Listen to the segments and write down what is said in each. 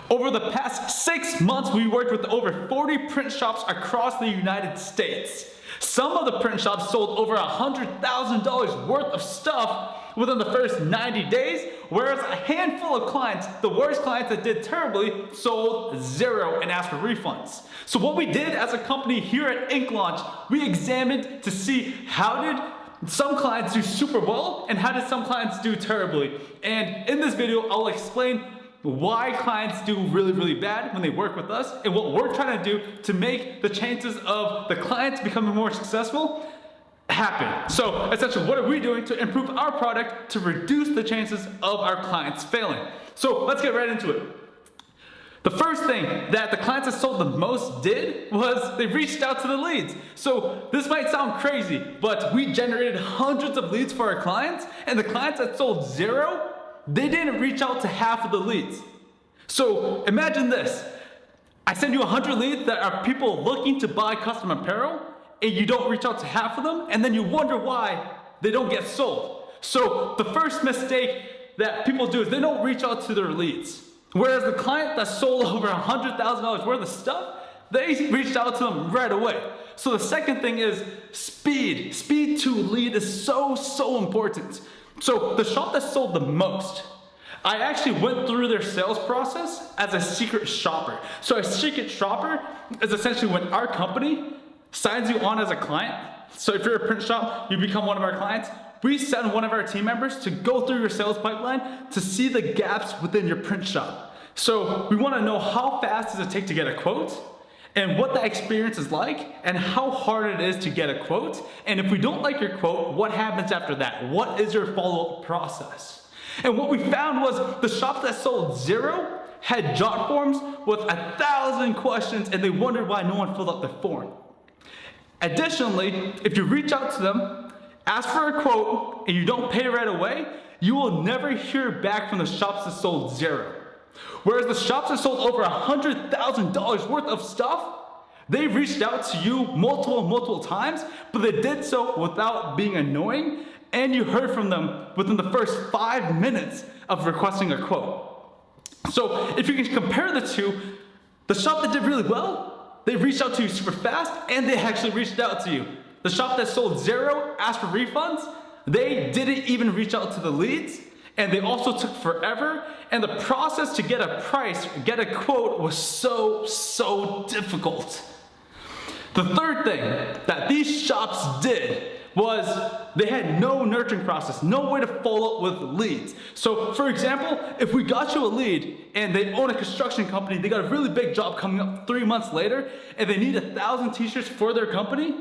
Over the past 6 months, we worked with over 40 print shops across the United States. Some of the print shops sold over $100,000 worth of stuff within the first 90 days, whereas a handful of clients, the worst clients that did terribly, sold zero and asked for refunds. So what we did as a company here at Ink Launch, we examined to see how did some clients do super well and how did some clients do terribly. And in this video, I'll explain why clients do really, really bad when they work with us and what we're trying to do to make the chances of the clients becoming more successful happen. So essentially, what are we doing to improve our product to reduce the chances of our clients failing? So let's get right into it. The first thing that the clients that sold the most did was they reached out to the leads. So this might sound crazy, but we generated hundreds of leads for our clients, and the clients that sold zero, they didn't reach out to half of the leads. So imagine this. I send you 100 leads that are people looking to buy custom apparel, and you don't reach out to half of them, and then you wonder why they don't get sold. So the first mistake that people do is they don't reach out to their leads. Whereas the client that sold over $100,000 worth of stuff, they reached out to them right away. So the second thing is speed. Speed to lead is so important. So the shop that sold the most, I actually went through their sales process as a secret shopper. So a secret shopper is essentially when our company signs you on as a client. So if you're a print shop, you become one of our clients. We send one of our team members to go through your sales pipeline to see the gaps within your print shop. So we want to know how fast does it take to get a quote, and what that experience is like, and how hard it is to get a quote. And if we don't like your quote, what happens after that? What is your follow-up process? And what we found was the shops that sold zero had jot forms with 1,000 questions, and they wondered why no one filled out the form. Additionally, if you reach out to them, ask for a quote, and you don't pay right away, you will never hear back from the shops that sold zero. Whereas the shops that sold over $100,000 worth of stuff, they reached out to you multiple times, but they did so without being annoying, and you heard from them within the first 5 minutes of requesting a quote. So if you can compare the two, the shop that did really well, they reached out to you super fast, and they actually reached out to you. The shop that sold zero, asked for refunds, they didn't even reach out to the leads, and they also took forever, and the process to get a price, get a quote was so difficult. The third thing that these shops did was they had no nurturing process, no way to follow up with leads. So for example, if we got you a lead and they own a construction company, they got a really big job coming up 3 months later, and they need 1,000 t-shirts for their company,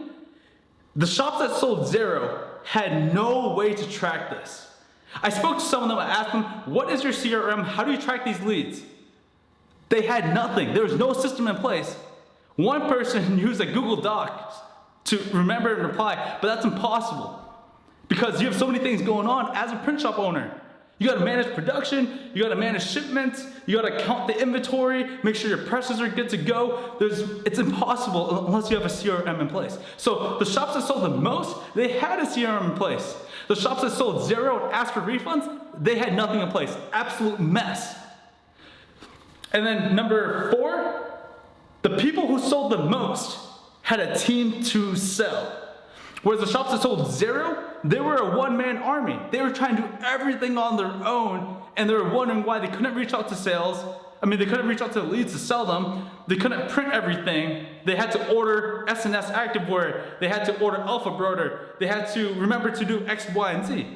the shops that sold zero had no way to track this. I spoke to some of them, I asked them, what is your CRM? How do you track these leads? They had nothing. There was no system in place. One person used a Google Docs to remember and reply, but that's impossible because you have so many things going on as a print shop owner. You gotta manage production, you gotta manage shipments, you gotta count the inventory, make sure your presses are good to go. It's impossible unless you have a CRM in place. So the shops that sold the most, they had a CRM in place. The shops that sold zero and asked for refunds, they had nothing in place. Absolute mess. And then number 4, the people who sold the most had a team to sell. Whereas the shops that sold zero, they were a one-man army. They were trying to do everything on their own, and they were wondering why they couldn't reach out to sales. They couldn't reach out to the leads to sell them. They couldn't print everything. They had to order SNS activewear. They had to order alpha broder. They had to remember to do X, Y, and Z.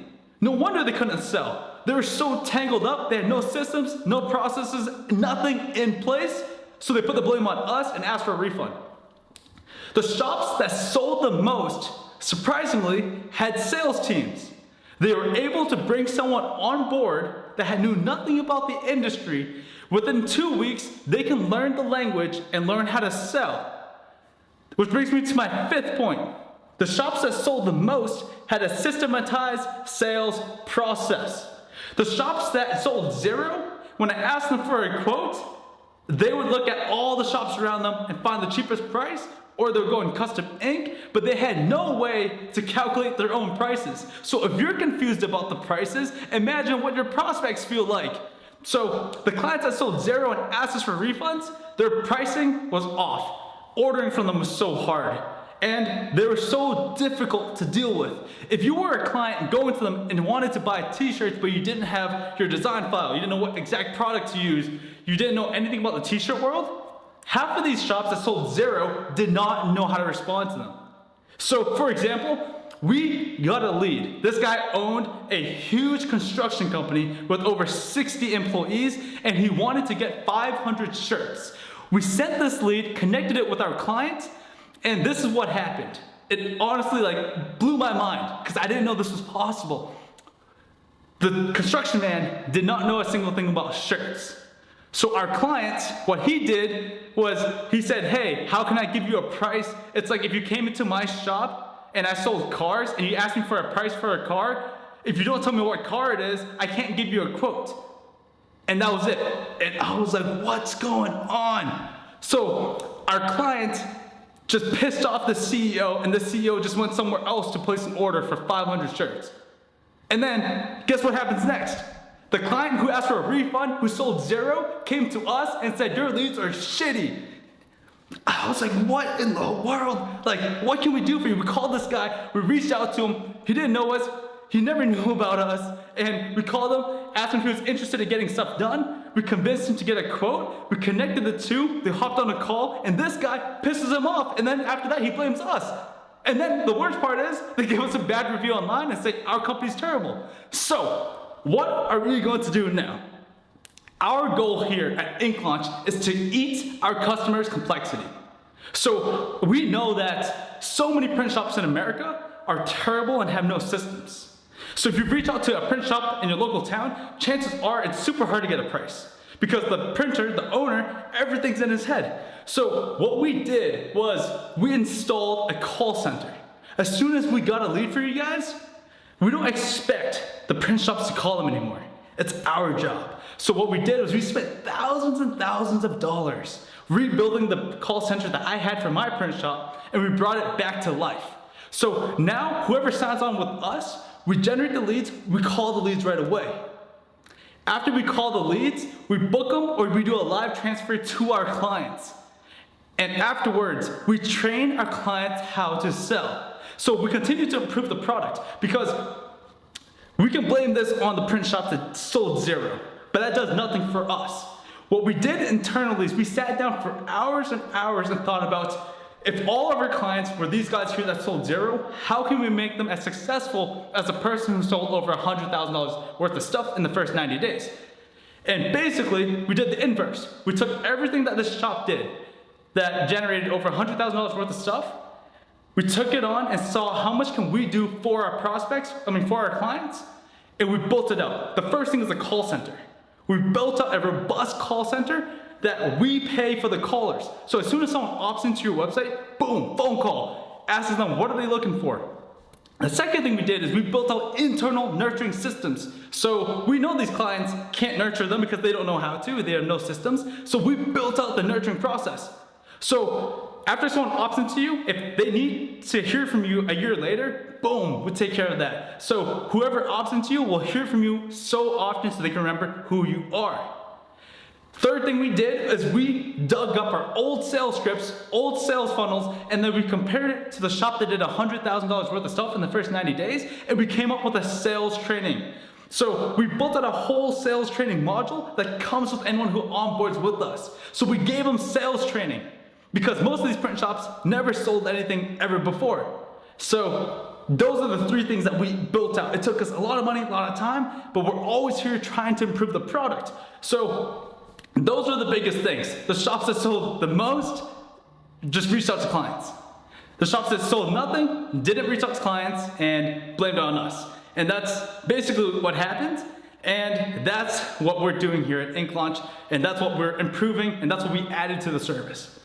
No wonder they couldn't sell. They were so tangled up. They had no systems, no processes, nothing in place. So they put the blame on us and asked for a refund. The shops that sold the most, surprisingly, had sales teams. They were able to bring someone on board that knew nothing about the industry. Within 2 weeks, they can learn the language and learn how to sell. Which brings me to my 5th point. The shops that sold the most had a systematized sales process. The shops that sold zero, when I asked them for a quote, they would look at all the shops around them and find the cheapest price, or they would go in custom ink, but they had no way to calculate their own prices. So if you're confused about the prices, imagine what your prospects feel like. So the clients that sold zero and asked us for refunds, their pricing was off. Ordering from them was so hard. And they were so difficult to deal with. If you were a client going to them and wanted to buy t-shirts, but you didn't have your design file, you didn't know what exact product to use, you didn't know anything about the t-shirt world, half of these shops that sold zero did not know how to respond to them. So for example, we got a lead. This guy owned a huge construction company with over 60 employees, and he wanted to get 500 shirts. We sent this lead, connected it with our client, and this is what happened. It honestly blew my mind because I didn't know this was possible. The construction man did not know a single thing about shirts. So our client, what he did was he said, hey, how can I give you a price? It's like if you came into my shop and I sold cars and you asked me for a price for a car, if you don't tell me what car it is, I can't give you a quote. And that was it. And I was like, what's going on? So our client just pissed off the CEO, and the CEO just went somewhere else to place an order for 500 shirts. And then, guess what happens next? The client who asked for a refund, who sold zero, came to us and said, your leads are shitty. I was like, what in the world? What can we do for you? We called this guy, we reached out to him, he didn't know us, he never knew about us, and we called him, asked him if he was interested in getting stuff done. We convinced him to get a quote, we connected the two, they hopped on a call, and this guy pisses him off, and then after that he blames us. And then the worst part is, they give us a bad review online and say our company's terrible. So, what are we going to do now? Our goal here at Ink Launch is to eat our customers' complexity. So we know that so many print shops in America are terrible and have no systems. So if you reach out to a print shop in your local town, chances are it's super hard to get a price because the printer, the owner, everything's in his head. So what we did was we installed a call center. As soon as we got a lead for you guys, we don't expect the print shops to call them anymore. It's our job. So what we did was we spent thousands and thousands of dollars rebuilding the call center that I had for my print shop, and we brought it back to life. So now whoever signs on with us, we generate the leads, we call the leads right away. After we call the leads, we book them or we do a live transfer to our clients. And afterwards, we train our clients how to sell. So we continue to improve the product because we can blame this on the print shop that sold zero, but that does nothing for us. What we did internally is we sat down for hours and hours and thought about if all of our clients were these guys here that sold zero, how can we make them as successful as a person who sold over $100,000 worth of stuff in the first 90 days? And basically, we did the inverse. We took everything that this shop did that generated over $100,000 worth of stuff, we took it on and saw how much can we do for our prospects, for our clients, and we built it out. The first thing is a call center. We built out a robust call center that we pay for the callers. So as soon as someone opts into your website, boom, phone call, asks them what are they looking for. The second thing we did is we built out internal nurturing systems. So we know these clients can't nurture them because they don't know how to, they have no systems. So we built out the nurturing process. So after someone opts into you, if they need to hear from you a year later, boom, we take care of that. So whoever opts into you will hear from you so often so they can remember who you are. Third thing we did is we dug up our old sales scripts, old sales funnels, and then we compared it to the shop that did $100,000 worth of stuff in the first 90 days, and we came up with a sales training. So we built out a whole sales training module that comes with anyone who onboards with us. So we gave them sales training because most of these print shops never sold anything ever before. So those are the three things that we built out. It took us a lot of money, a lot of time, but we're always here trying to improve the product. So those are the biggest things. The shops that sold the most just reached out to clients. The shops that sold nothing didn't reach out to clients and blamed it on us. And that's basically what happened. And that's what we're doing here at Ink Launch. And that's what we're improving. And that's what we added to the service.